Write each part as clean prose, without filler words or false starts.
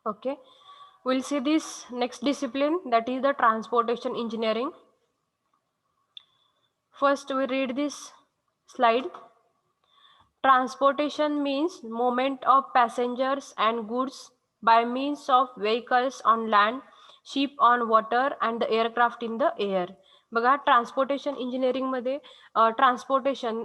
Okay, we'll see this next discipline, that is the transportation engineering. First, we read this slide. Transportation means movement of passengers and goods by means of vehicles on land, ship on water and the aircraft in the air. बघा, transportation इंजिनिअरिंगमध्ये transportation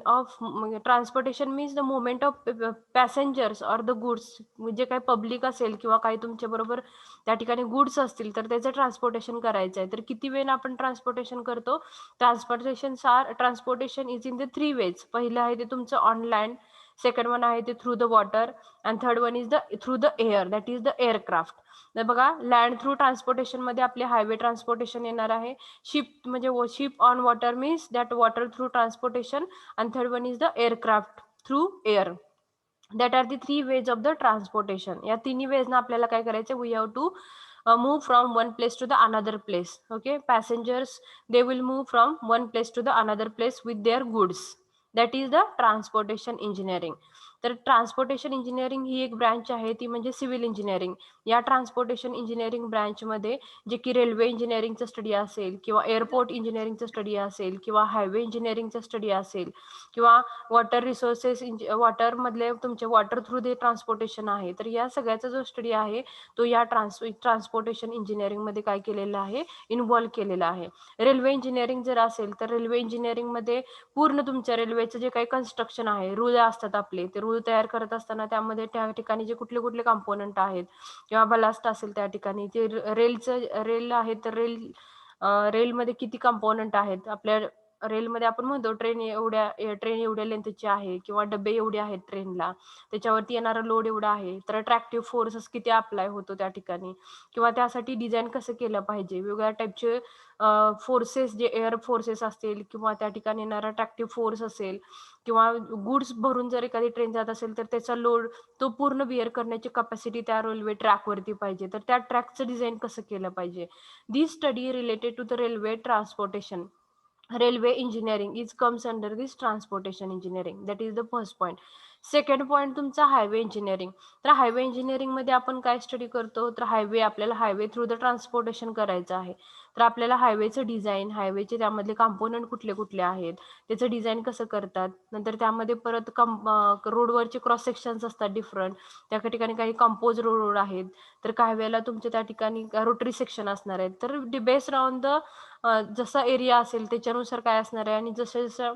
means the movement of passengers or the goods, म्हणजे काय public असेल किंवा काही तुमच्याबरोबर त्या ठिकाणी गुड्स असतील तर त्याचं ट्रान्सपोर्टेशन करायचं आहे. तर किती वेळेला आपण ट्रान्सपोर्टेशन करतो? Transportation is in the 3 ways. पहिलं आहे ते तुमचं ऑन लँड, सेकंड वन आहे ते through the water, and third one is the through the air, that is the aircraft. तर बघा, लँड थ्रू ट्रान्सपोर्टेशन मध्ये आपले हायवे ट्रान्सपोर्टेशन येणार आहे. शिप म्हणजे ship on water means that water through transportation, and third one is the aircraft through air. That are the 3 ways of the transportation. या तिन्ही वेजना आपल्याला काय करायचं? We have to move from one place to the another place. Okay, passengers, they will move from one place to the another place with their goods. That is the transportation engineering. तर transportation engineering ही एक branch आहे, ती म्हणजे civil engineering. या transportation engineering ब्रँचमध्ये जे की रेल्वे इंजिनिअरिंगचा स्टडी असेल किंवा एअरपोर्ट इंजिनिअरिंगचा स्टडी असेल किंवा हायवे इंजिनिअरिंगचा स्टडी असेल किंवा वॉटर रिसोर्सेस वॉटरमधले तुमचे वॉटर थ्रू दे ट्रान्सपोर्टेशन आहे, तर या सगळ्याचा जो स्टडी आहे तो या ट्रान्सपोर्टेशन इंजिनिअरिंगमध्ये काय केलेला आहे? इन्व्हॉल्व केलेला आहे. रेल्वे इंजिनिअरिंग जर असेल तर रेल्वे इंजिनिअरिंगमध्ये पूर्ण तुमच्या रेल्वेचं जे काही कन्स्ट्रक्शन आहे, रूळ असतात आपले, ते रूळ तयार करत असताना त्यामध्ये त्या ठिकाणी जे कुठले कुठले कंपोनंट आहेत किंवा बलास्ट असेल त्या ठिकाणी ते रेल आहे तर रेलमध्ये किती कंपोनंट आहेत आपल्या रेलमध्ये, आपण म्हणतो ट्रेन एवढ्या लेंथची आहे किंवा डबे एवढे आहेत ट्रेनला, त्याच्यावरती येणारा लोड एवढा आहे, तर अट्रॅक्टिव्ह फोर्सेस किती अप्लाय होतो त्या ठिकाणी, किंवा त्यासाठी डिझाईन कसं केलं पाहिजे. वेगवेगळ्या टाईपचे फोर्सेस, जे एअर फोर्सेस असतील किंवा त्या ठिकाणी येणारा अट्रॅक्टिव्ह फोर्स असेल किंवा गुड्स भरून जर एखादी ट्रेन जात असेल तर त्याचा लोड तो पूर्ण बिअर करण्याची कपॅसिटी त्या रेल्वे ट्रॅकवरती पाहिजे, तर त्या ट्रॅकचं डिझाईन कसं केलं पाहिजे. This study related to the railway transportation, railway engineering is comes under this transportation engineering. That is the first point. Second point तुमचा हायवे इंजिनिअरिंग. तर हायवे इंजिनिअरिंगमध्ये आपण काय स्टडी करतो? तर आपल्याला हायवे थ्रू द ट्रान्सपोर्टेशन करायचं आहे. तर आपल्याला हायवेचं डिझाईन, हायवेचे त्यामधले कंपोनंट कुठले कुठले आहेत, त्याचं डिझाईन कसं करतात, नंतर त्यामध्ये परत रोडवरचे क्रॉस सेक्शन्स असतात डिफरंट, त्या ठिकाणी काही कंपोज रोड आहेत, तर काही वेळेला तुमच्या त्या ठिकाणी रोटरी सेक्शन असणार आहेत. तर बेस्ड ऑन द जसा एरिया असेल त्याच्यानुसार काय असणार आहे, आणि जसं जसं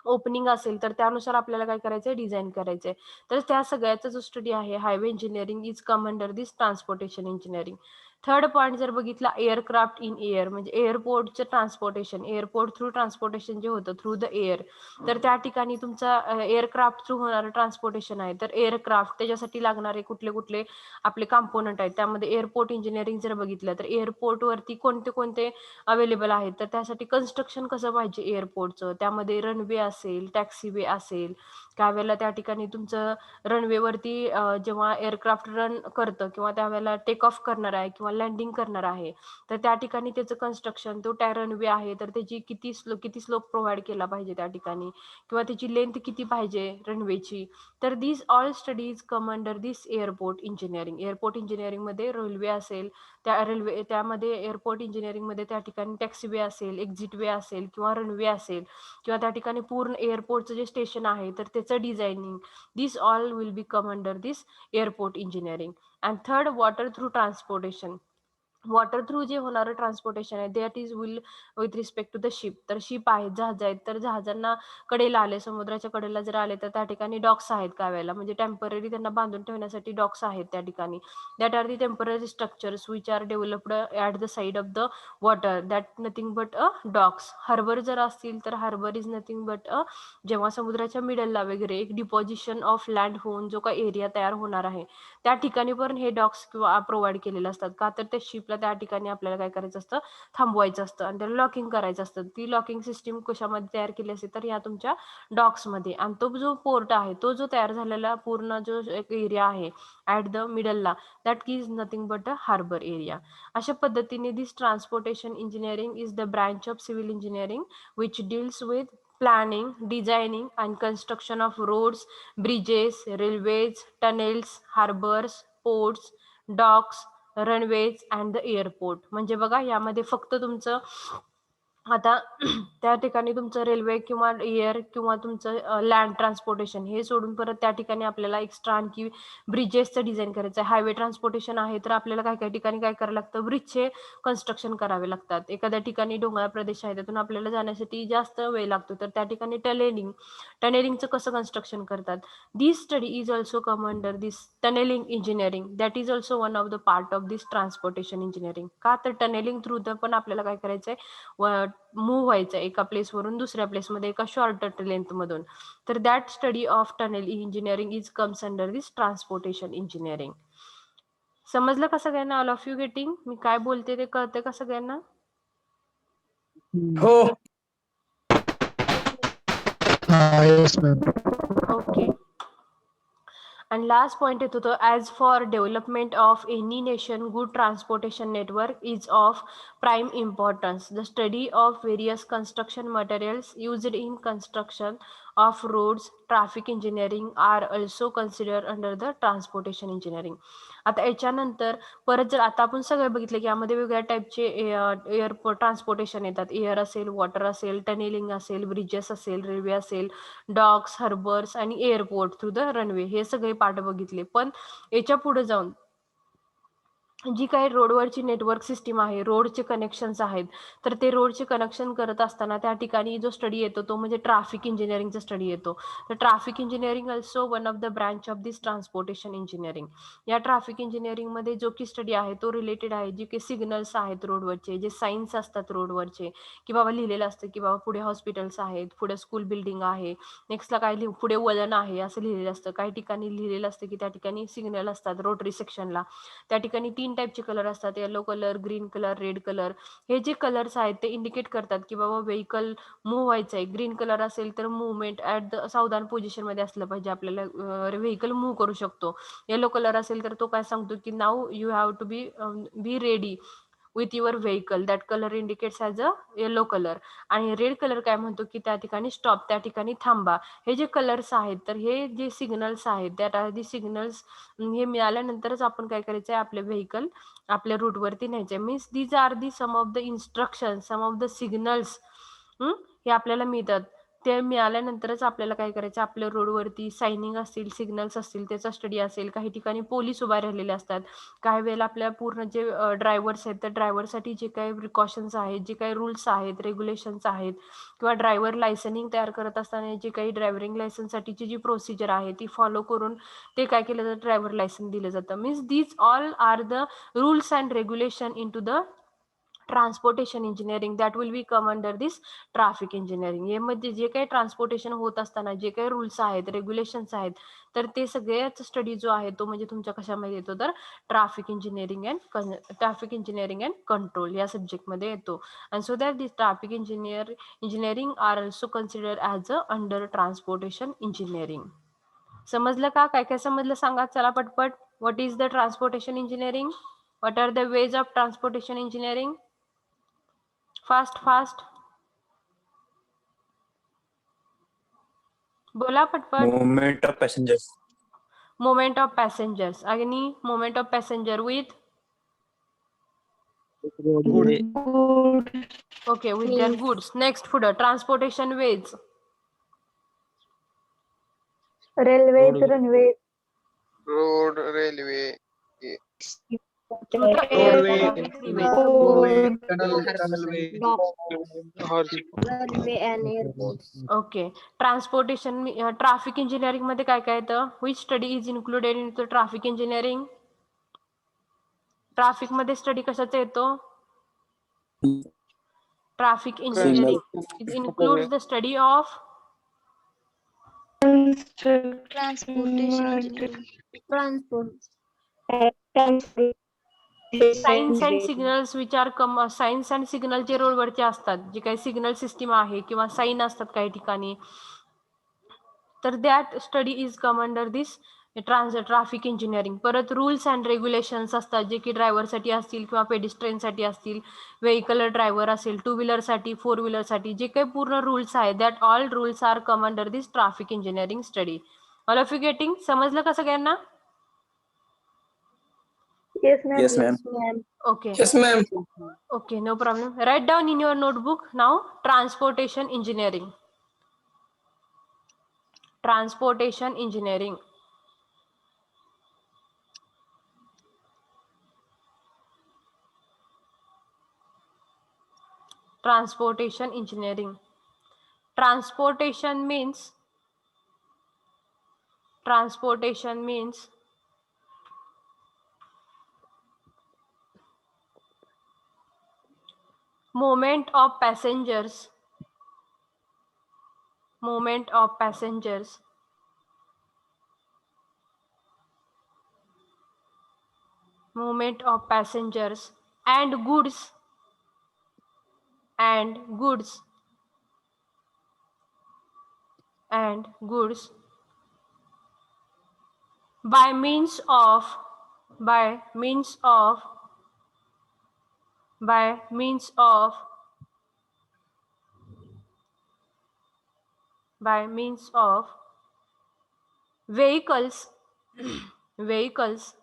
ओपनिंग असेल तर त्यानुसार आपल्याला काय करायचंय? डिझाईन करायचंय. तर त्या सगळ्याचा जो स्टडी आहे highway engineering is come under this transportation engineering. Third point जर बघितला, एअरक्राफ्ट इन एअर, म्हणजे एअरपोर्टचं ट्रान्सपोर्टेशन, एअरपोर्ट थ्रू ट्रान्सपोर्टेशन जे होतं थ्रू द एअर, तर त्या ठिकाणी तुमचा एअरक्राफ्ट थ्रू होणारं ट्रान्सपोर्टेशन आहे. तर एअरक्राफ्ट त्याच्यासाठी लागणारे कुठले कुठले आपले कंपोनंट आहेत, त्यामध्ये एअरपोर्ट इंजिनिअरिंग जर बघितलं तर एअरपोर्टवरती कोणते कोणते अवेलेबल आहेत, तर त्यासाठी कन्स्ट्रक्शन कसं पाहिजे एअरपोर्टचं, त्यामध्ये रनवे असेल, टॅक्सीवे असेल, काही वेळेला त्या ठिकाणी तुमचं रनवेवरती जेव्हा एअरक्राफ्ट रन करतं किंवा त्यावेळेला टेक ऑफ करणार आहे किंवा लँडिंग करणार आहे, तर त्या ठिकाणी त्याचं कन्स्ट्रक्शन, तो रनवे आहे तर त्याची किती स्लोप प्रोव्हाइड केला पाहिजे त्या ठिकाणी, किंवा त्याची लेंथ किती पाहिजे रनवेची. तर दिस all studies come under this airport engineering. Airport इंजिनिअरिंगमध्ये रेल्वे असेल, त्यामध्ये एअरपोर्ट इंजिनिअरिंगमध्ये त्या ठिकाणी टॅक्सीवे असेल, एक्झिट वे असेल किंवा रनवे असेल किंवा त्या ठिकाणी पूर्ण एअरपोर्टचं जे स्टेशन आहे तर त्याचं designing, this all will be come under this airport engineering. And third, water through transportation. Water through जे होणारं ट्रान्सपोर्टेशन आहे that is will with respect to the ship. तर शिप आहेत, जहाज आहेत, तर जहाजांना कडेला आले, समुद्राच्या कडेला जर आले तर त्या ठिकाणी डॉक्स आहेत काही वेळेला, म्हणजे टेम्पररी त्यांना बांधून ठेवण्यासाठी डॉक्स आहेत त्या ठिकाणी. That are the temporary structures which are developed at the side of the water, that nothing but docks. Harbour जर असतील तर हार्बर इज नथिंग बट जेव्हा समुद्राच्या मिडलला वगैरे एक डिपॉझिशन ऑफ लँड होऊन जो काही एरिया तयार होणार आहे त्या ठिकाणी पण हे डॉक्स किंवा प्रोव्हाइड केलेले असतात. का तर त्या शिपला त्या ठिकाणी आपल्याला काय करायचं असतं? थांबवायचं असतं आणि त्याला लॉकिंग करायचं असतं. ती लॉकिंग सिस्टीम कशामध्ये तयार केली असते? तर या तुमच्या डॉक्समध्ये. आणि तो जो पोर्ट आहे, तो जो तयार झालेला पूर्ण जो एक एरिया आहे ॲट द मिडलला, that is nothing but a harbour area. अशा पद्धतीने this transportation engineering is the branch of civil engineering which deals with planning, designing and construction of roads, bridges, railways, tunnels, harbors, ports, docks, runways and the airport. म्हणजे बघा यामध्ये फक्त तुमचं आता त्या ठिकाणी तुमचं रेल्वे किंवा एअर किंवा तुमचं लँड ट्रान्सपोर्टेशन हे सोडून परत त्या ठिकाणी आपल्याला एक्स्ट्रा आणखी ब्रिजेसचं डिझाईन करायचं आहे. हायवे ट्रान्सपोर्टेशन आहे तर आपल्याला काही काही ठिकाणी काय करावं लागतं, ब्रिजचे कन्स्ट्रक्शन करावे लागतात. एखाद्या ठिकाणी डोंगराळ प्रदेश आहे त्यातून आपल्याला जाण्यासाठी जास्त वेळ लागतो तर त्या ठिकाणी टनेलिंगचं कसं कन्स्ट्रक्शन करतात. This study is also come under this tunnelling engineering, that is also one of the part of this transportation engineering. का तर टनेलिंग थ्रू पण आपल्याला काय करायचंय, मूव्ह व्हायचं एका प्लेसवरून दुसऱ्या प्लेसमध्ये एका शॉर्ट लेंथमधून. तर that study of tunnel engineering is comes under this transportation engineering. समजलं का सगळ्यांना? All of you getting? मी काय बोलते ते कळते का सगळ्यांना? हो. ओके. And last point येतो तो, as for development of any nation, good transportation network is of prime importance. The study of various construction materials used in construction of roads, traffic engineering are also considered under the transportation engineering. आता याच्यानंतर परत जर आता आपण सगळं बघितलं की यामध्ये वेगवेगळ्या टाईपचे एअरपोर्ट ट्रान्सपोर्टेशन येतात. एअर असेल, वॉटर असेल, टनेलिंग असेल, ब्रिजेस असेल, रेल्वे असेल, डॉक्स, हार्बर्स आणि एअरपोर्ट थ्रू द रनवे, हे सगळे पार्ट बघितले. पण याच्या पुढे जाऊन जी काही रोडवरची नेटवर्क सिस्टीम आहे, रोडचे कनेक्शन्स आहेत, तर ते रोडचे कनेक्शन करत असताना त्या ठिकाणी जो स्टडी येतो तो म्हणजे ट्रॅफिक इंजिनिअरिंगचा स्टडी येतो. तर traffic engineering also one of the branch of this transportation engineering. या ट्रॅफिक इंजिनिअरिंगमध्ये जो की स्टडी आहे तो रिलेटेड आहे जे की सिग्नल्स आहेत रोडवरचे, जे साईन्स असतात रोडवरचे, की बाबा लिहिलेलं असतं की बाबा पुढे हॉस्पिटल्स आहेत, पुढे स्कूल बिल्डिंग आहे, नेक्स्टला काय पुढे वळण आहे असं लिहिलेलं असतं. काही ठिकाणी लिहिलेलं असतं की त्या ठिकाणी सिग्नल असतात रोटरी सेक्शनला. त्या ठिकाणी 3 टाईपचे कलर असतात, yellow colour, green colour, red colour. हे जे कलर्स आहेत ते इंडिकेट करतात की बाबा व्हेकल मूव्ह व्हायचं आहे. ग्रीन कलर असेल तर मूव्हमेंट ॲट द सावधान पोझिशनमध्ये असलं पाहिजे, आपल्याला व्हेकल मूव्ह करू शकतो. येलो कलर असेल तर तो काय सांगतो की now you have to be ready with your vehicle, that colour indicates as a yellow colour. आणि रेड कलर काय म्हणतो की त्या ठिकाणी स्टॉप, त्या ठिकाणी थांबा. हे जे कलर्स आहेत तर हे जे सिग्नल्स आहेत दॅट आर दी सिग्नल्स, हे मिळाल्यानंतरच आपण काय करायचं आहे, आपले व्हेकल आपल्या रूटवरती न्यायचे. Means these are the some of the instruction, some of the signals हे आपल्याला मिळतात. ते मिळाल्यानंतरच आपल्याला काय करायचं, आपल्या रोडवरती सायनिंग असतील, सिग्नल्स असतील, त्याचा स्टडी असेल. काही ठिकाणी पोलीस उभा राहिलेले असतात. काही वेळेला आपल्या पूर्ण जे ड्रायव्हर्स आहेत तर ड्रायव्हरसाठी जे काही प्रिकॉशन्स आहेत, जे काही रूल्स आहेत, रेग्युलेशन्स आहेत, किंवा ड्रायव्हर लायसनिंग तयार करत असताना जे काही ड्रायव्हिंग लायसन्ससाठीची जी प्रोसिजर आहे ती फॉलो करून ते काय केलं जातं, ड्रायव्हर लायसन दिलं जातं. Means these all are the rules and regulation into the transportation engineering that will be come under this traffic engineering. यामध्ये जे काही ट्रान्सपोर्टेशन होत असताना जे काही रूल्स आहेत, रेग्युलेशन्स आहेत, तर ते सगळ्याच स्टडी जो आहे तो म्हणजे तुमच्या कशामध्ये येतो, तर ट्रॅफिक इंजिनिअरिंग अँड कंट्रोल या सब्जेक्टमध्ये येतो. And so that this traffic engineering are also consider as a under transportation engineering. समजलं का? काय काय समजलं सांगा चला पटपट. What is the transportation engineering? What are the ways of transportation engineering? Fast बोला पटपट. Movement of passengers. Movement of passengers. Agni, movement of passenger with? Good. Okay, with their goods. Next, food. Transportation ways. Railways, runway, road, railway, Through the air, road, runway and airports. Okay. Transportation, traffic engineering मध्ये काय काय येतं? Which study is included in the traffic engineering? Traffic मध्ये study कशाचा येतो? Traffic engineering. It includes the study of Transportation engineering. Transport. Science and signals which are science and signal जे रोडवरचे असतात, जे काही सिग्नल सिस्टीम आहे किंवा साईन असतात काही ठिकाणी, तर that study is come under this traffic engineering. परत रूल्स अँड रेग्युलेशन्स असतात जे की ड्रायव्हरसाठी असतील किंवा पेडिस्ट्रेनसाठी असतील, व्हेकल ड्रायव्हर असेल, टू व्हीलरसाठी, फोर व्हीलरसाठी, जे काही पूर्ण रूल्स आहेत that all rules are come under this traffic engineering study. All of you getting? समजलं का सगळ्यांना? Yes, ma'am. Yes, ma'am. ma'am. Okay. Yes, ma'am. Okay, no problem. Write down in your notebook now transportation engineering. Transportation engineering. Transportation engineering. Transportation means movement of passengers, movement of passengers, movement of passengers and goods, and goods, and goods by means of, by means of, by means of, by means of vehicles, vehicles,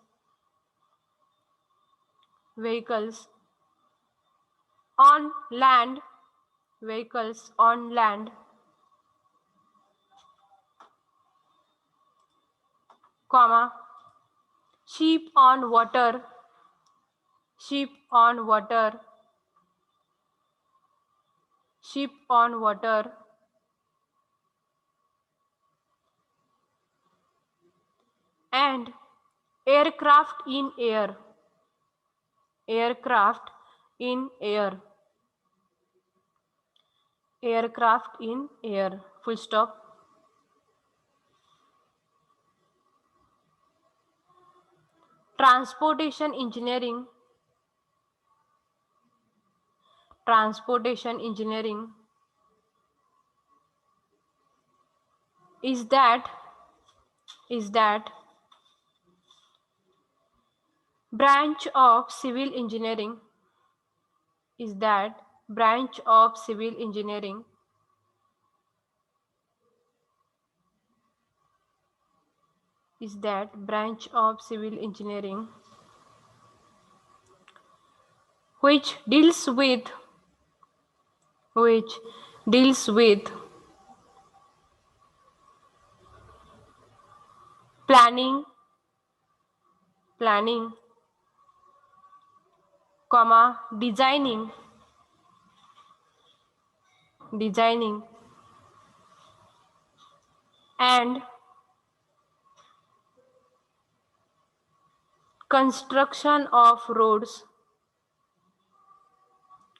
vehicles on land, vehicles on land, comma, ship on water, ship on water, ship on water, and aircraft in air, aircraft in air, aircraft in air, full stop. Transportation engineering, transportation engineering is that branch of civil engineering, is that branch of civil engineering is that branch of civil engineering which deals with, which deals with planning, planning, comma, designing, designing, and construction of roads,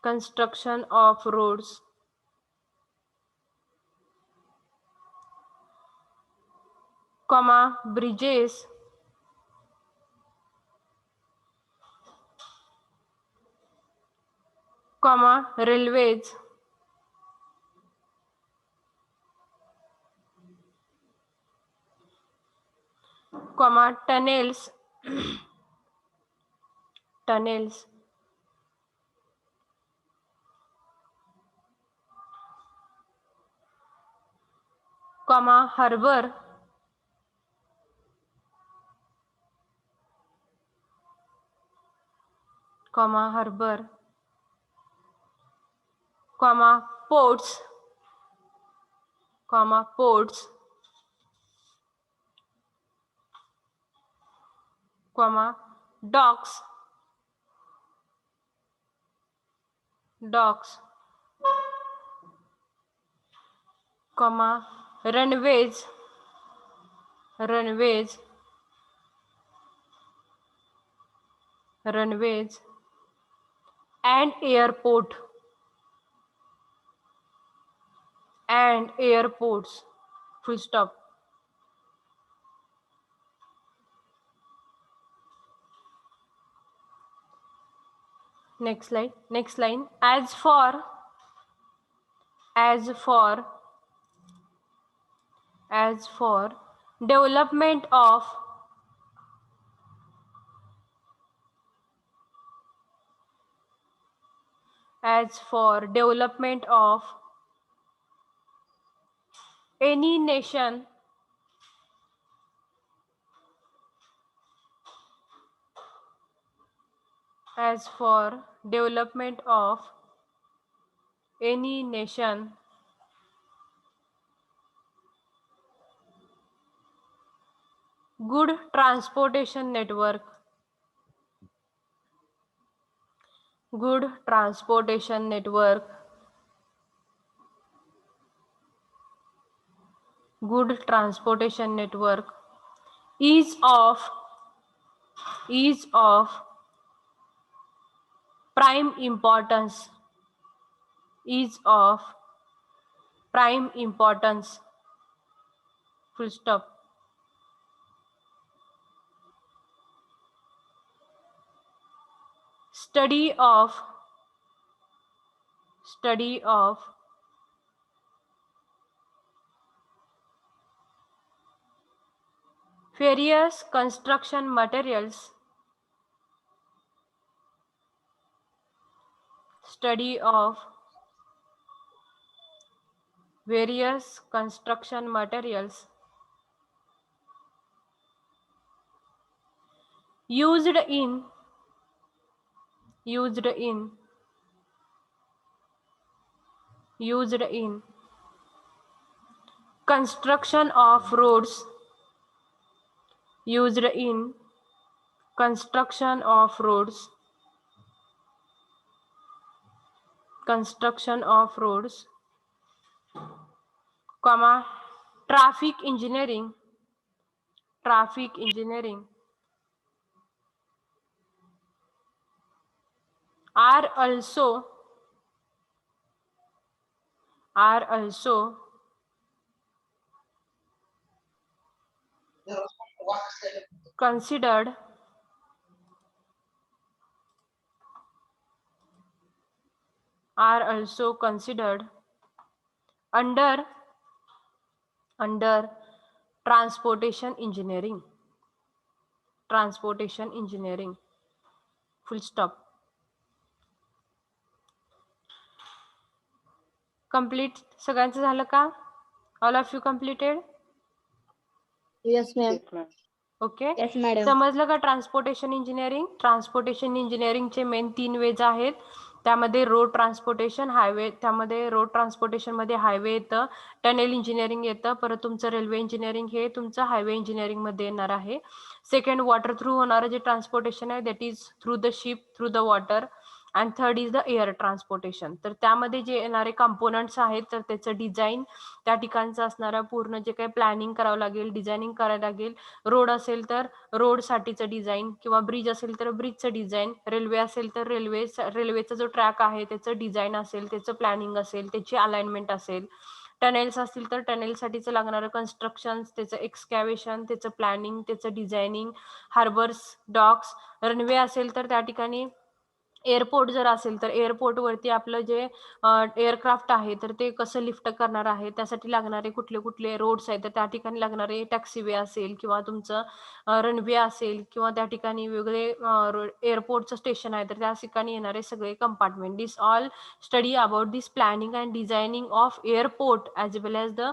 construction of roads, comma, bridges, comma, railways, comma, tunnels, tunnels, comma, harbor, comma, harbor, comma, ports, comma, ports, comma, docks, docks, comma, runways, runways, runways, and airport, and airports, full stop. Next slide, next line. As for, as for, as for development of, as for development of any nation, as for development of any nation, good transportation network, good transportation network, good transportation network is of prime importance, is of prime importance, full stop. Study of various construction materials, study of various construction materials used in construction of roads, used in construction of roads, construction of roads, comma, traffic engineering are also considered under transportation engineering, full stop. Complete सगळ्यांचं झालं का? All of you completed? Yes, ma'am. Okay. Yes, madam. समजलं का transportation इंजिनिअरिंगचे main 3 veg आहेत. त्यामध्ये road transportation, highway, त्यामध्ये road transportation मध्ये highway येतं, टनेल इंजिनिअरिंग येतं, परत तुमचं रेल्वे इंजिनिअरिंग हे तुमचं हायवे इंजिनिअरिंग मध्ये येणार आहे. सेकंड वॉटर थ्रू होणारं जे ट्रान्सपोर्टेशन आहे that is through the ship, through the water, and third is the air transportation. तर त्यामध्ये जे येणारे कंपोनंट्स आहेत तर त्याचं डिझाईन, त्या ठिकाणचं असणारं पूर्ण जे काही प्लॅनिंग करावं लागेल, डिझायनिंग करायला लागेल. रोड असेल तर रोडसाठीचं डिझाईन, किंवा ब्रिज असेल तर ब्रिजचं डिझाईन, रेल्वे असेल तर रेल्वेचा जो ट्रॅक आहे त्याचं डिझाईन असेल, त्याचं प्लॅनिंग असेल, त्याची अलाइनमेंट असेल. टनेल्स असतील तर टनेलसाठीचं लागणारं कन्स्ट्रक्शन, त्याचं एक्सकॅव्हेशन, त्याचं प्लॅनिंग, त्याचं डिझायनिंग, हार्बर्स, डॉक्स. रनवे असेल तर त्या ठिकाणी, एअरपोर्ट जर असेल तर एअरपोर्टवरती आपलं जे एअरक्राफ्ट आहे तर ते कसं लिफ्ट करणार आहे, त्यासाठी लागणारे कुठले कुठले रोड्स आहेत, तर त्या ठिकाणी लागणारे टॅक्सीवे असेल, किंवा तुमचं रनवे असेल, किंवा त्या ठिकाणी वेगळे एअरपोर्टचं स्टेशन आहे तर त्या ठिकाणी येणारे सगळे compartment. This all study about this planning and designing of airport as well as the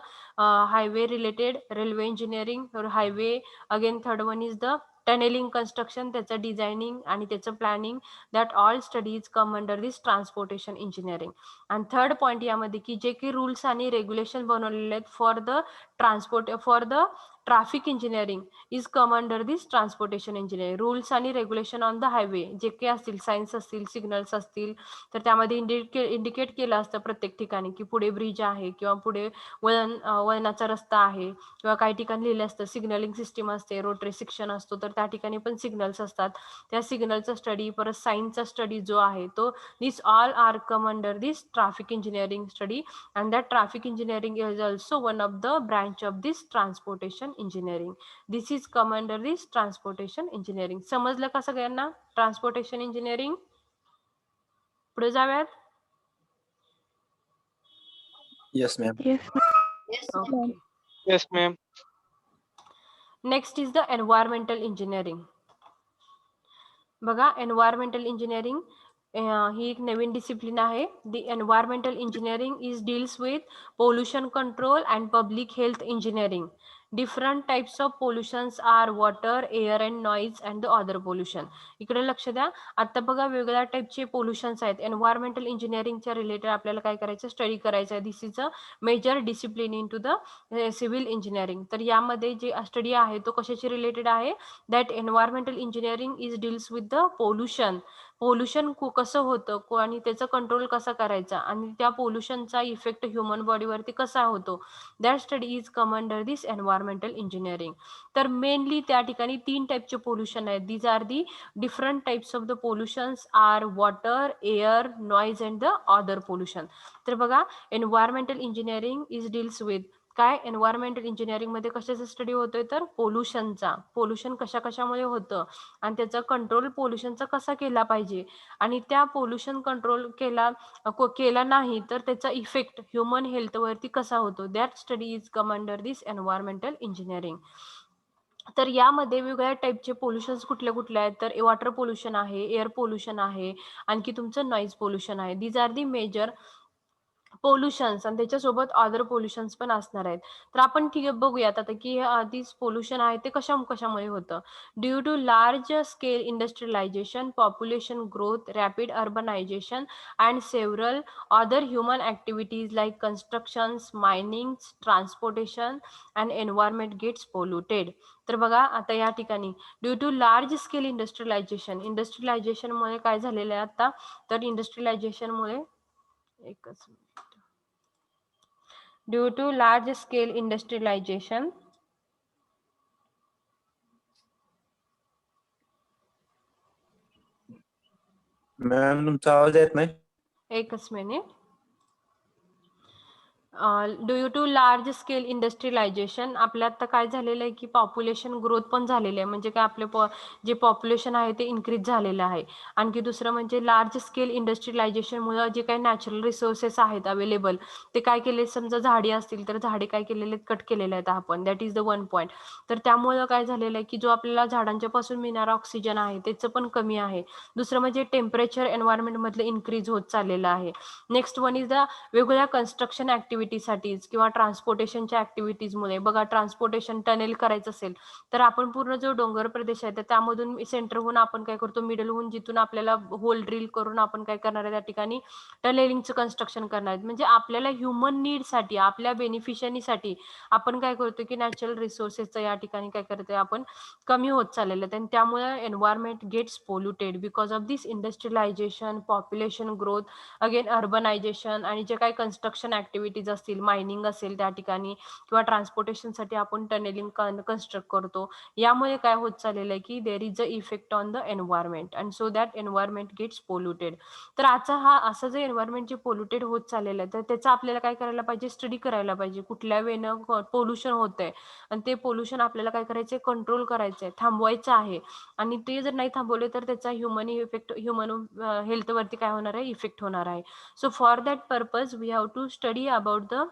highway related, railway engineering, highway. Again third one is the tunnelling construction, त्याचं डिझायनिंग आणि त्याचं planning. That all studies come under this transportation engineering. आणि third point यामध्ये की जे काही rules आणि regulation बनवलेले आहेत for the traffic engineering is come under this transportation engineering. Rules आणि रेग्युलेशन ऑन द हायवे जे काही असतील, सायन्स असतील, सिग्नल्स असतील, तर त्यामध्ये इंडिकेट केलं असतं प्रत्येक ठिकाणी की पुढे ब्रिज आहे, किंवा पुढे वळणाचा रस्ता आहे, किंवा काही ठिकाणी लिहिलं असतं सिग्नलिंग सिस्टीम असते, रोड रेस्ट्रिक्शन असतो, तर त्या ठिकाणी पण सिग्नल्स असतात. त्या सिग्नलचा स्टडी, परत सायन्सचा स्टडी जो आहे तो, this all are come under this traffic engineering study, and that traffic engineering is also one of the branch of this transportation engineering. This is come under this transportation engineering. समजलं का सगळ्यांना transportation engineering? पुढे जाऊयात. Yes, ma'am. Okay. Yes, ma'am. Next is the environmental engineering. बघा, environmental engineering ही एक नवीन discipline आहे. The environmental engineering is deals with pollution control and public health engineering. Different types of pollutions are water, air and noise and the other pollution. इकडे लक्ष द्या. आता बघा वेगवेगळ्या टाईपचे पोल्युशन्स आहेत. एन्व्हायरमेंटल इंजिनिअरिंगच्या रिलेटेड आपल्याला काय करायचं, स्टडी करायचं आहे. This is a major discipline into the civil engineering. तर यामध्ये जे स्टडी आहे तो कशाशी रिलेटेड आहे, that environmental engineering is deals with the pollution. Pollution कसं होतं आणि त्याचा कंट्रोल कसा करायचा आणि त्या पोल्युशनचा इफेक्ट ह्युमन बॉडीवरती कसा होतो, that study is come under this environmental engineering. तर मेनली त्या ठिकाणी 3 टाईपचे पोल्युशन आहेत. These are the different types of the pollutions are water, air, noise and the other pollution. तर बघा environmental engineering is deals with काय, environmental engineering मध्ये कशाचा स्टडी होतोय, तर पोल्युशनचा. पोल्युशन कशा कशामुळे होतं आणि त्याचा कंट्रोल पोल्युशनचा कसा केला पाहिजे आणि त्या पोल्युशन कंट्रोल केला नाही तर त्याचा इफेक्ट ह्युमन हेल्थवरती कसा होतो, that study is come under this environmental engineering. तर यामध्ये वेगवेगळ्या टाईपचे पोल्युशन्स कुठले कुठले आहेत, तर वॉटर पोल्युशन आहे, एअर पोल्युशन आहे, आणखी तुमचं नॉईज पोल्युशन आहे. दीज आर दी मेजर पोल्युशन्स आणि त्याच्यासोबत अदर पोल्युशन्स पण असणार आहेत. तर आपण ठीक आहे बघूयात आता की दिस पोल्युशन आहे ते कशामुळे होतं. Due to large scale industrialisation, population growth, rapid urbanisation and several other human activities like constructions, mining, transportation and environment gets polluted. तर बघा आता या ठिकाणी ड्यू टू लार्ज स्केल इंडस्ट्रियलायझेशनमुळे काय झालेलं आहे आता, तर इंडस्ट्रियलायझेशनमुळे एकच due to large scale industrialisation ma'am तुमचा आवाज येत नाही. एकच minute. Due to large scale industrialisation आपल्या आता काय झालेलं आहे की पॉप्युलेशन ग्रोथ पण झालेली आहे, म्हणजे काय आपले जे पॉप्युलेशन आहे ते इन्क्रीज झालेलं आहे. आणखी दुसरं म्हणजे लार्ज स्केल इंडस्ट्रियलायझेशनमुळे जे काही नॅचरल रिसोर्सेस आहेत अवेलेबल ते काय केले, समजा झाडे असतील तर झाडे काय केलेले आहेत, कट केलेले आहेत आपण. That is the one point. तर त्यामुळं काय झालेलं आहे की जो आपल्याला झाडांच्या पासून मिळणारा ऑक्सिजन आहे त्याचं पण कमी आहे. दुसरं म्हणजे टेम्परेचर एन्व्हायरमेंटमधलं इन्क्रीज होत चाललेलं आहे. नेक्स्ट वन इज द वेगवेगळ्या कन्स्ट्रक्शन ऍक्टिव्हिटीसाठीच किंवा ट्रान्सपोर्टेशनच्या ऍक्टिव्हिटीजमुळे बघा, ट्रान्सपोर्टेशन टनेल करायचं असेल तर आपण पूर्ण जो डोंगर प्रदेश आहे तर त्यामधून सेंटरहून आपण काय करतो, मिडलहून जिथून आपल्याला होल ड्रिल करून आपण काय करणार आहे त्या ठिकाणी टनेलिंगचं कन्स्ट्रक्शन करणार आहे. म्हणजे आपल्याला ह्युमन नीडसाठी, आपल्या बेनिफिशरीसाठी आपण काय करतो की नॅचरल रिसोर्सेसचं या ठिकाणी काय करतोय आपण कमी होत चाललेलं आहे. आणि त्यामुळे environment gets polluted because of this industrialisation, population growth, again urbanisation आणि जे काही कन्स्ट्रक्शन ऍक्टिव्हिटीज असतील, मायनिंग असेल त्या ठिकाणी किंवा ट्रान्सपोर्टेशनसाठी आपण टनेलिंग कन्स्ट्रक्ट करतो. यामुळे काय होत चाललेलं आहे की there is a effect on the environment and so that environment gets polluted. तर असं जे एन्व्हायरमेंट जे पोल्युटेड होत चाललेलं आहे तर त्याचा आपल्याला काय करायला पाहिजे, स्टडी करायला पाहिजे. कुठल्या वेनं पोल्युशन होतंय आणि ते पोल्युशन आपल्याला काय करायचंय, कंट्रोल करायचंय, थांबवायचं आहे. आणि ते जर नाही थांबवले तर त्याचा ह्युमन हेल्थवरती काय होणार आहे, इफेक्ट होणार आहे. So for that purpose, we have to study about the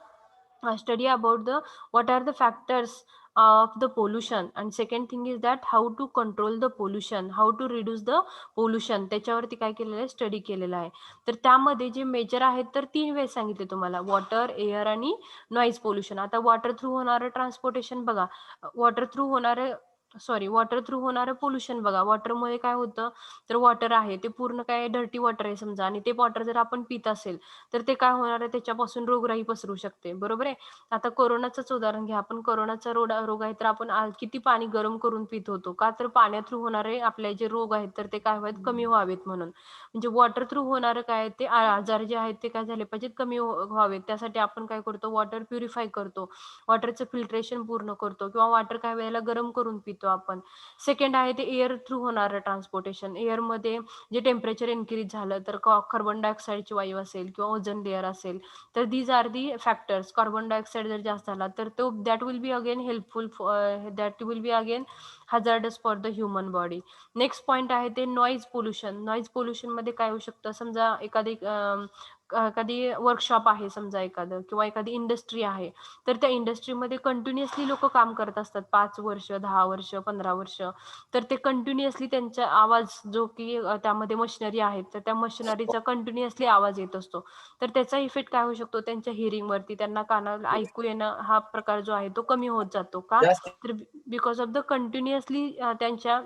what are the factors of the pollution, and second thing is that how to control the pollution, how to reduce the pollution. त्याच्यावरती काय केलेलं आहे, study केलेला आहे. तर त्यामध्ये जे major आहेत तर 3 वेळेस सांगितले तुम्हाला, वॉटर, एअर आणि नॉईज पोल्युशन. आता वॉटर थ्रू होणारं ट्रान्सपोर्टेशन बघा, वॉटर थ्रू होणारं पोल्युशन बघा. वॉटरमुळे काय होतं, तर वॉटर आहे ते पूर्ण काय डर्टी वॉटर आहे समजा, आणि ते वॉटर जर आपण पित असेल तर ते काय होणार आहे, त्याच्यापासून रोगराई पसरू शकते. बरोबर आहे. आता कोरोनाचंच उदाहरण घ्या. आपण कोरोनाचा रोग आहे तर आपण किती पाणी गरम करून पित होतो का, तर पाण्या थ्रू होणारे आपले जे रोग आहेत तर ते काय व्हावेत, कमी व्हावेत म्हणून. म्हणजे वॉटर थ्रू होणारं काय ते आजार जे आहेत ते काय झाले पाहिजेत, कमी व्हावेत. त्यासाठी आपण काय करतो, वॉटर प्युरिफाय करतो, वॉटरचं फिल्ट्रेशन पूर्ण करतो किंवा वॉटर काय वेळेला गरम करून पितो आपण. सेकंड आहे ते एअर थ्रू होणारं ट्रान्सपोर्टेशन. एअरमध्ये जे टेम्परेचर इन्क्रीज झालं तर कार्बन डायऑक्साईडची वायू असेल किंवा ओझोन लेअर असेल तर these are the factors. Carbon dioxide जर जास्त झाला तर तो that will be again helpful, that will be again hazardous for the human body. Next point आहे ते नॉईज पोल्युशन. नॉईज पोल्युशनमध्ये काय होऊ शकतं, समजा एखादी एखादी वर्कशॉप आहे समजा एखादं किंवा एखादी इंडस्ट्री आहे, तर त्या इंडस्ट्रीमध्ये कंटिन्युअसली लोक काम करत असतात 5 वर्ष, 10 वर्ष, 15 वर्ष. तर ते कंटिन्युअसली त्यांचा आवाज जो की त्यामध्ये मशिनरी आहेत, तर त्या मशिनरीचा कंटिन्युअसली आवाज येत असतो. तर त्याचा इफेक्ट काय होऊ शकतो त्यांच्या हिअरिंग वरती, त्यांना कानाला ऐकू येणं हा प्रकार जो आहे तो कमी होत जातो. का? जास्त तर बिकॉज ऑफ द कंटिन्युअसली त्यांच्या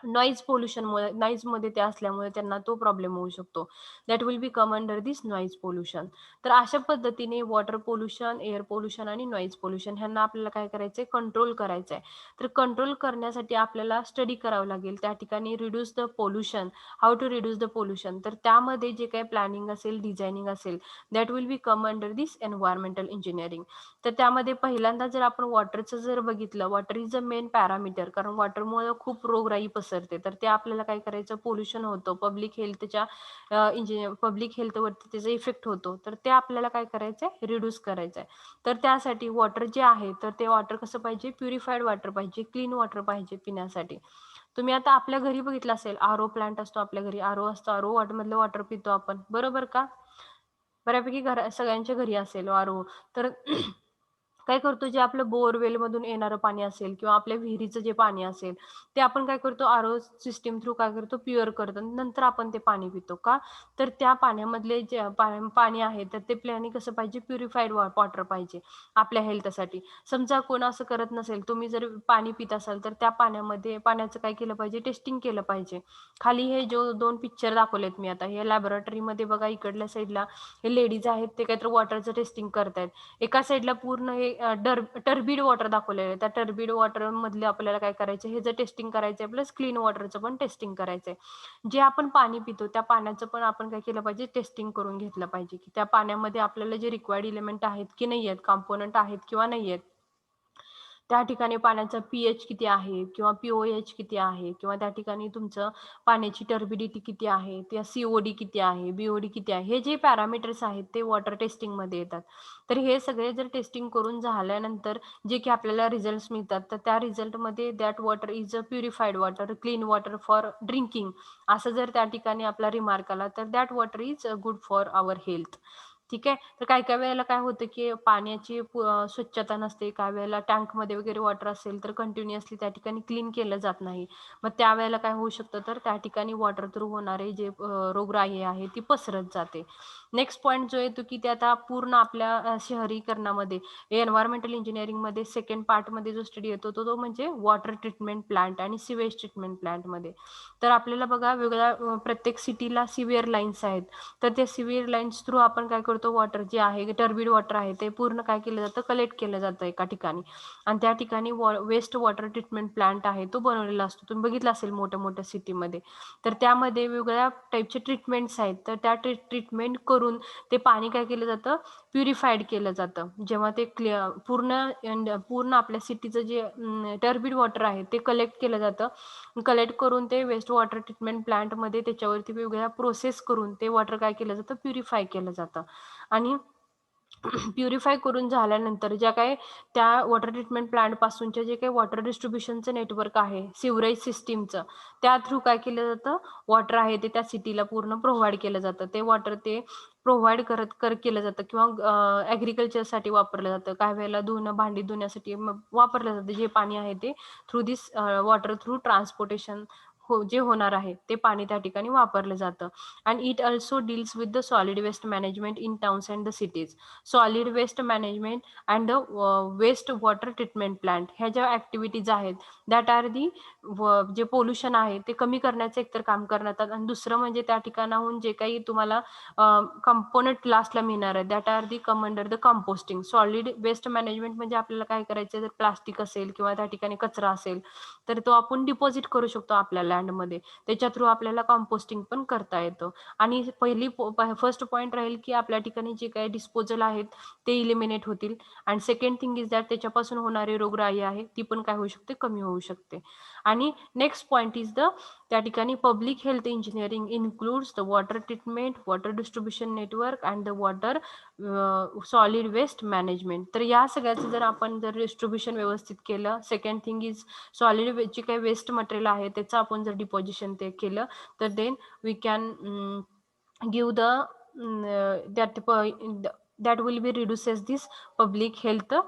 नॉईज पोल्युशनमुळे, नॉईजमध्ये ते असल्यामुळे त्यांना तो प्रॉब्लेम होऊ शकतो. That will be come under this noise pollution. तर अशा पद्धतीने वॉटर पोल्युशन, एअर पोल्युशन आणि नॉईज पोल्युशन ह्यांना आपल्याला काय करायचंय, कंट्रोल करायचं आहे. तर कंट्रोल करण्यासाठी आपल्याला स्टडी करावं लागेल. त्या ठिकाणी reduce the pollution, how to reduce the pollution. तर त्यामध्ये जे काही प्लॅनिंग असेल, डिझायनिंग असेल, that will be come under this environmental engineering. तर त्यामध्ये पहिल्यांदा जर आपण वॉटरचं जर बघितलं, water is a main parameter, कारण वॉटरमुळे खूप रोगराई पसरते. तर ते आपल्याला काय करायचं, पोल्युशन होतं, पब्लिक हेल्थच्या पब्लिक हेल्थवरती त्याचा इफेक्ट होतो. तर ते आपल्याला काय करायचंय, रिड्यूस करायचंय. तर त्यासाठी वॉटर जे आहे, तर ते वॉटर कसं पाहिजे, प्युरिफाईड वॉटर पाहिजे, क्लीन वॉटर पाहिजे पिण्यासाठी. तुम्ही आता आपल्या घरी बघितलं असेल, आरो प्लांट असतो आपल्या घरी, आरो असतो, आरो वॉटर मधलं वॉटर पितो आपण, बरोबर का? बऱ्यापैकी सगळ्यांच्या घरी असेल आरो. तर काय करतो, जे आपलं बोरवेल मधून येणारं पाणी असेल किंवा आपल्या विहिरीचं जे पाणी असेल, ते आपण काय करतो, आरो सिस्टीम थ्रू काय करतो, प्युअर करतो, नंतर आपण ते पाणी पितो. का? तर त्या पाण्यामधले जे पाणी आहे, तर ते पाणी कसं पाहिजे, प्युरिफाईड वॉटर पाहिजे आपल्या हेल्थसाठी. समजा कोण असं करत नसेल, तुम्ही जर पाणी पित असाल, तर त्या पाण्याचं काय केलं पाहिजे, टेस्टिंग केलं पाहिजे. खाली हे जो 2 पिक्चर दाखवलेत मी आता, हे लॅबोरेटरीमध्ये बघा, इकडल्या साईडला हे लेडीज आहेत, ते काहीतरी वॉटरचं टेस्टिंग करतायत. एका साईडला पूर्ण हे टर्बिड वॉटर दाखवलेलं आहे. त्या टर्बिड वॉटर मधले आपल्याला काय करायचं, हे जर टेस्टिंग करायचंय, प्लस क्लीन वॉटरचं पण टेस्टिंग करायचंय. जे आपण पाणी पितो त्या पाण्याचं पण आपण काय केलं पाहिजे, टेस्टिंग करून घेतलं पाहिजे, की त्या पाण्यामध्ये आपल्याला जे रिक्वायर्ड एलिमेंट आहेत की नाही आहेत, कॉम्पोनंट आहेत किंवा नाही आहेत. त्या ठिकाणी पाण्याचा पीएच किती आहे किंवा पीओएच किती आहे, किंवा त्या ठिकाणी तुमचं पाण्याची टर्बिडिटी किती आहे, त्या सीओडी किती आहे, बीओडी किती आहे, हे जे पॅरामीटर्स आहेत ते वॉटर टेस्टिंगमध्ये येतात. तर हे सगळे जर टेस्टिंग करून झाल्यानंतर जे की आपल्याला रिझल्ट्स मिळतात, तर त्या रिझल्टमध्ये that water is a purified water, clean water for drinking, असं जर त्या ठिकाणी आपला रिमार्क आला, तर that water is good for our health. ठीक आहे. तर काही काही वेळेला काय होतं, की पाण्याची स्वच्छता नसते, काही वेळेला टँकमध्ये वगैरे वॉटर असेल तर कंटिन्युअसली त्या ठिकाणी क्लीन केलं जात नाही. मग त्यावेळेला काय होऊ शकतं, तर त्या ठिकाणी वॉटर थ्रू होणारे जे रोगराई आहे ती पसरत जाते. नेक्स्ट पॉईंट जो येतो, की ते आता पूर्ण आपल्या शहरीकरणामध्ये, एन्व्हायरमेंटल इंजिनिअरिंगमध्ये सेकंड पार्टमध्ये जो स्टडी येतो तो म्हणजे वॉटर ट्रीटमेंट प्लांट आणि सिवेज ट्रीटमेंट प्लांटमध्ये. तर आपल्याला बघा, वेगळ्या प्रत्येक सिटीला सिव्हिअर लाईन्स आहेत. तर त्या सिव्हिअर लाईन्स थ्रू आपण काय करतो, वॉटर जे आहे, टर्बिड वॉटर आहे, ते पूर्ण काय केलं जातं, कलेक्ट केलं जातं एका ठिकाणी. आणि त्या ठिकाणी वेस्ट वॉटर ट्रीटमेंट प्लांट आहे तो बनवलेला असतो, तुम्ही बघितलं असेल मोठ्या मोठ्या सिटीमध्ये. तर त्यामध्ये वेगवेगळ्या टाईपचे ट्रीटमेंट्स आहेत. तर त्या ट्रीटमेंट करून ते पाणी काय केलं जातं, प्युरिफाईड केलं जातं. जेव्हा ते पूर्ण आपल्या सिटीचं जे टर्बिड वॉटर आहे ते कलेक्ट केलं जातं. कलेक्ट करून ते वेस्ट वॉटर ट्रीटमेंट प्लांटमध्ये त्याच्यावरती वेगवेगळ्या प्रोसेस करून ते वॉटर काय केलं जातं, प्युरिफाय केलं जातं. आणि प्युरिफाय करून झाल्यानंतर ज्या काही त्या वॉटर ट्रीटमेंट प्लांट पासूनचे जे काही वॉटर डिस्ट्रीब्युशनचं नेटवर्क आहे, सिवरेज सिस्टीमचं, त्या थ्रू काय केलं जातं, वॉटर आहे ते त्या सिटीला पूर्ण प्रोव्हाइड केलं जातं. ते वॉटर ते प्रोव्हाइड केलं जातं किंवा ॲग्रिकल्चरसाठी वापरलं जातं. काही वेळेला भांडी धुण्यासाठी वापरलं जातं. जे पाणी आहे ते through this water through transportation जे होणार आहे ते पाणी त्या ठिकाणी वापरलं जातं. And it also deals with the solid waste management in towns and the cities. Solid waste management and the waste water treatment plant, ह्या ज्या ॲक्टिव्हिटीज आहेत दॅट आर दी जे पोल्युशन आहे ते कमी करण्याचं एकतर काम करण्यात. आणि दुसरं म्हणजे त्या ठिकाणाहून जे काही तुम्हाला कंपोनंट लास्टला मिळणार आहे that are the come under the composting. Solid waste management म्हणजे आपल्याला काय करायचं, जर प्लास्टिक असेल किंवा त्या ठिकाणी कचरा असेल तर तो आपण डिपॉझिट करू शकतो आपल्या लँडमध्ये. त्याच्या थ्रू आपल्याला कंपोस्टिंग पण करता येतं. आणि फर्स्ट पॉईंट राहील, की आपल्या ठिकाणी जे काही डिस्पोजल आहेत ते इलिमिनेट होतील. And second thing is that त्याच्यापासून होणारी रोगराई आहे ती पण काय होऊ शकते, कमी होऊ शकते. आणि नेक्स्ट पॉईंट इज त्या ठिकाणी public health engineering includes the water treatment, water distribution network and the water solid waste management. तर या सगळ्याचं जर आपण डिस्ट्रीब्युशन व्यवस्थित केलं, सेकंड थिंग इज सॉलिड जे काही वेस्ट मटेरियल आहे त्याचं आपण जर डिपॉझिशन ते केलं, तर then we can give the that will be reduces this public health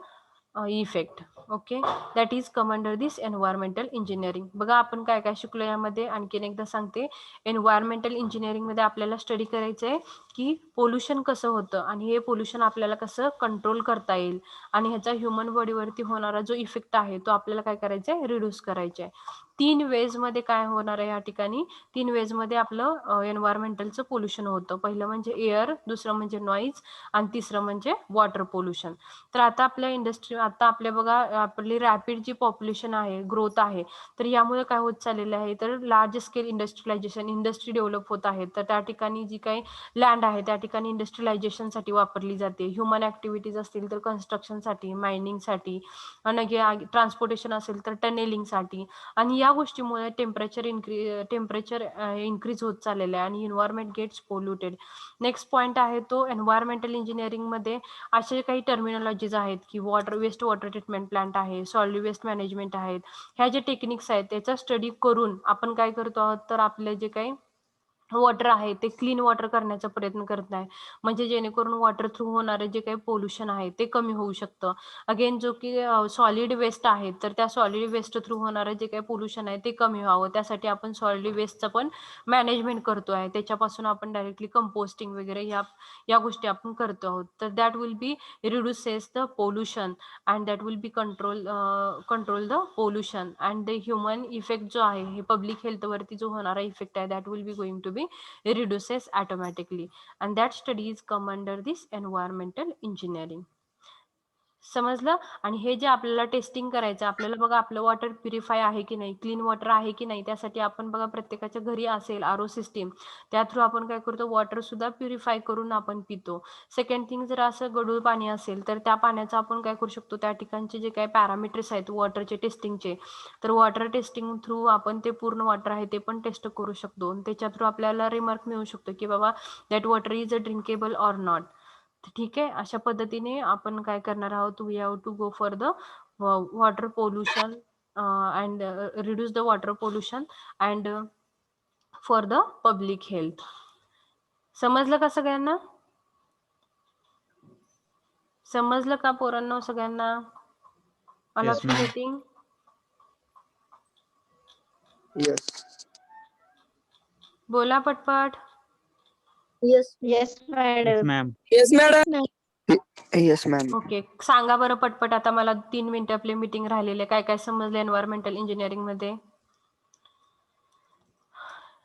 effect. Okay, that is come under this environmental engineering. बघा आपण काय काय शिकलो यामध्ये, आणखीन एकदा सांगते. एन्व्हायरमेंटल इंजिनिअरिंग मध्ये आपल्याला स्टडी करायचं आहे की पोल्युशन कसं होतं आणि हे पोल्युशन आपल्याला कसं कंट्रोल करता येईल आणि ह्याचा ह्युमन बॉडीवरती होणारा जो इफेक्ट आहे तो आपल्याला काय करायचा आहे, रिड्यूस करायचा आहे. 3 वेज मध्ये काय होणार आहे या ठिकाणी, 3 वेज मध्ये आपलं एन्व्हायरमेंटलचं पोल्युशन होतं. पहिलं म्हणजे एअर, दुसरं म्हणजे नॉईज आणि तिसरं म्हणजे वॉटर पोल्युशन. तर आता आपल्या इंडस्ट्री, आता आपल्या बघा आपली रॅपिड जी पॉप्युलेशन आहे, ग्रोथ आहे, तर यामुळे काय होत चाललेलं आहे, तर large scale industrialisation, industry develop होत आहे. तर त्या ठिकाणी जी काही लँड आहे त्या ठिकाणी इंडस्ट्रियलायझेशनसाठी वापरली जाते. ह्युमन ऍक्टिव्हिटीज असतील तर कन्स्ट्रक्शनसाठी, मायनिंगसाठी, आणि ट्रान्सपोर्टेशन असेल तर टनेलिंगसाठी. आणि या गोष्टीमुळे टेम्परेचर इन्क्रीज होत चाललेलं आहे आणि environment gets polluted. Next point आहे तो एन्व्हायरमेंटल इंजिनिअरिंग मध्ये असे काही टर्मिनॉलॉजीज आहेत की वेस्ट वॉटर ट्रीटमेंट प्लांट आहे, सॉलिड वेस्ट मॅनेजमेंट आहेत. ह्या जे टेक्निक्स आहेत त्याचा स्टडी करून आपण काय करतो आहोत, तर आपले जे काही वॉटर आहे ते क्लीन वॉटर करण्याचा प्रयत्न करत आहे. म्हणजे जेणेकरून वॉटर थ्रू होणारे जे काही पोल्युशन आहे ते कमी होऊ शकतं. अगेन जो की सॉलिड वेस्ट आहे, तर त्या सॉलिड वेस्ट थ्रू होणारं जे काही पोल्युशन आहे ते कमी व्हावं, त्यासाठी आपण सॉलिड वेस्टचं पण मॅनेजमेंट करतो आहे. त्याच्यापासून आपण डायरेक्टली कंपोस्टिंग वगैरे या गोष्टी आपण करतो आहोत. तर that will be reduces the pollution and that will be control the pollution and the human effect जो आहे, हे पब्लिक हेल्थवरती जो होणारा इफेक्ट आहे that will be going to be reduces automatically, and that studies come under this environmental engineering. समजलं. आणि हे जे आपल्याला टेस्टिंग करायचं, आपल्याला बघा आपलं वॉटर प्युरिफाय आहे की नाही, क्लीन वॉटर आहे की नाही, त्यासाठी आपण बघा प्रत्येकाच्या घरी असेल आरो सिस्टीम, त्या थ्रू आपण काय करतो, वॉटर सुद्धा प्युरिफाय करून आपण पितो. सेकंड थिंग, जर असं गढूळ पाणी असेल तर त्या पाण्याचा आपण काय करू शकतो, त्या ठिकाणचे जे काही पॅरामीटर्स आहेत वॉटरचे टेस्टिंगचे, तर वॉटर टेस्टिंग थ्रू आपण ते पूर्ण वॉटर आहे ते पण टेस्ट करू शकतो. त्याच्या थ्रू आपल्याला रिमार्क मिळू शकतो की बाबा that water is a drinkable or not. ठीक आहे, अशा पद्धतीने आपण काय करणार आहोत, we have to go for the water pollution and reduce the water pollution and for the public health. समजलं का सगळ्यांना? समजलं का पोरांनो सगळ्यांना? All of you getting? Yes. बोला पटपट. Yes. Yes, madam. Yes, ma'am. Okay, सांगा बरं पटपट. आता मला 3 मिनिटं आपली मीटिंग राहिलेली. काय काय समजलं एन्व्हायरमेंटल इंजिनिअरिंग मध्ये?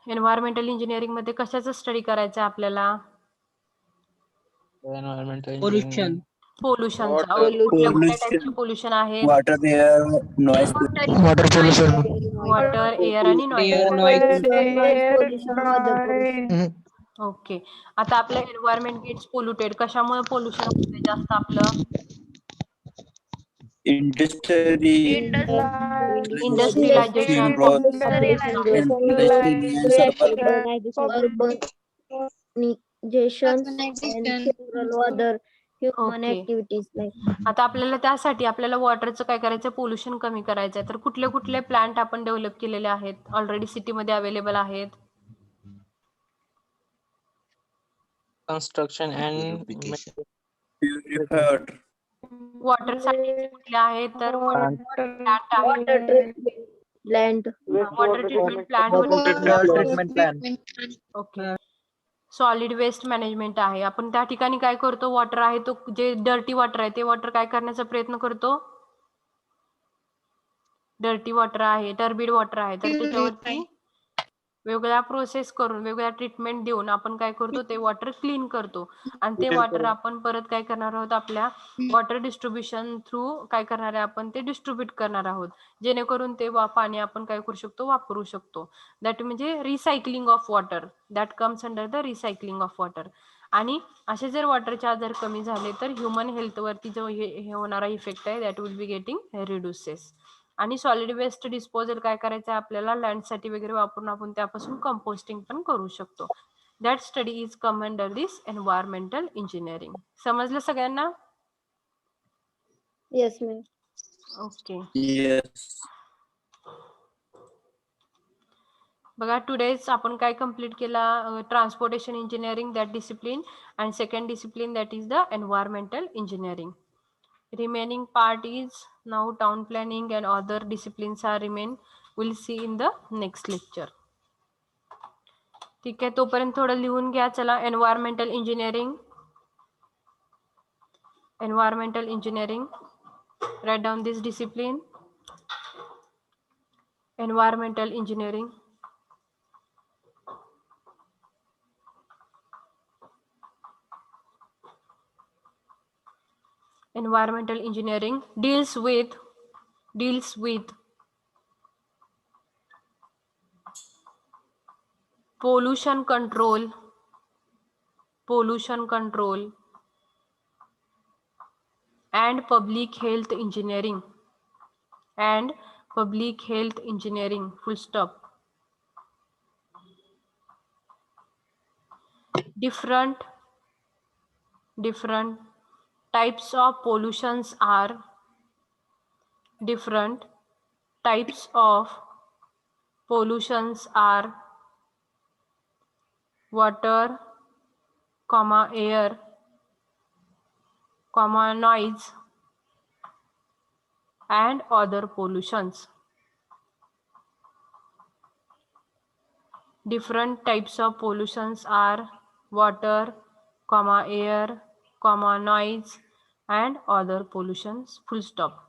एन्व्हायरमेंटल इंजिनिअरिंग मध्ये कशाचा स्टडी करायचा आहे आपल्याला? Pollution. पोल्युशनचा. Water. कुठल्या कुठल्या Pollution, टाईपचे पोल्युशन आहेत? water, air, noise. Water pollution. Water, air आणि नॉईज. Air, noise. Noise pollution, weather pollution. Okay, आता आपलं एन्व्हायरमेंट गेट्स पोल्युटेड कशामुळे पोल्युशन होते जास्त आपलं? Industry, industrialisation, growth, population, Urbanizations and several other human Okay. activities like आता आपल्याला त्यासाठी आपल्याला वॉटरचं काय करायचं, पोल्युशन कमी करायचं आहे. तर कुठले कुठले प्लांट आपण डेव्हलप केलेले आहेत, ऑलरेडी सिटीमध्ये अवेलेबल आहेत? Construction and purifier, वॉटर साठी कुठले आहेत, तर प्लांट आहे. water treatment plant. Water treatment plant treatment plan. Okay. Solid waste management आहे. आपण त्या ठिकाणी काय करतो, वॉटर आहे तो जे डर्टी वॉटर आहे ते वॉटर काय करण्याचा प्रयत्न करतो, डर्टी वॉटर आहे, टर्बिड वॉटर आहे, तर त्याच्यावरती वेगवेगळ्या प्रोसेस करून वेगवेगळ्या ट्रीटमेंट देऊन आपण काय करतो, ते वॉटर क्लीन करतो. आणि ते वॉटर आपण परत काय करणार आहोत, आपल्या वॉटर डिस्ट्रीब्युशन थ्रू काय करणार आहे, आपण ते डिस्ट्रीब्यूट करणार आहोत, जेणेकरून ते पाणी आपण काय करू शकतो, वापरू शकतो. दॅट म्हणजे recycling of water, that comes under the recycling of water. आणि असे जर वॉटरचे आजार कमी झाले तर ह्युमन हेल्थवरती जो हे होणारा इफेक्ट आहे that will be getting reduces. आणि सॉलिड वेस्ट डिस्पोजल काय करायचं आहे आपल्याला, लँडसाठी वगैरे वापरून आपण त्यापासून कंपोस्टिंग पण करू शकतो. That study is come under this environmental engineering. समजलं सगळ्यांना? Yes, ma'am. ओके. yes, बघा टुडेच आपण काय कम्प्लीट केला transportation engineering that discipline and second discipline that is the environmental engineering. Remaining part is now town planning and other disciplines are remain. We'll see in the next lecture. ठीक आहे तोपर्यंत थोडं लिहून घ्या. चला environmental engineering. Environmental engineering. Write down this discipline. Environmental engineering. Environmental engineering deals with pollution control and public health engineering full stop. Different types of pollutions are water, air, noise and other pollutions. Different types of pollutions are water, air, noise and other pollutions full stop.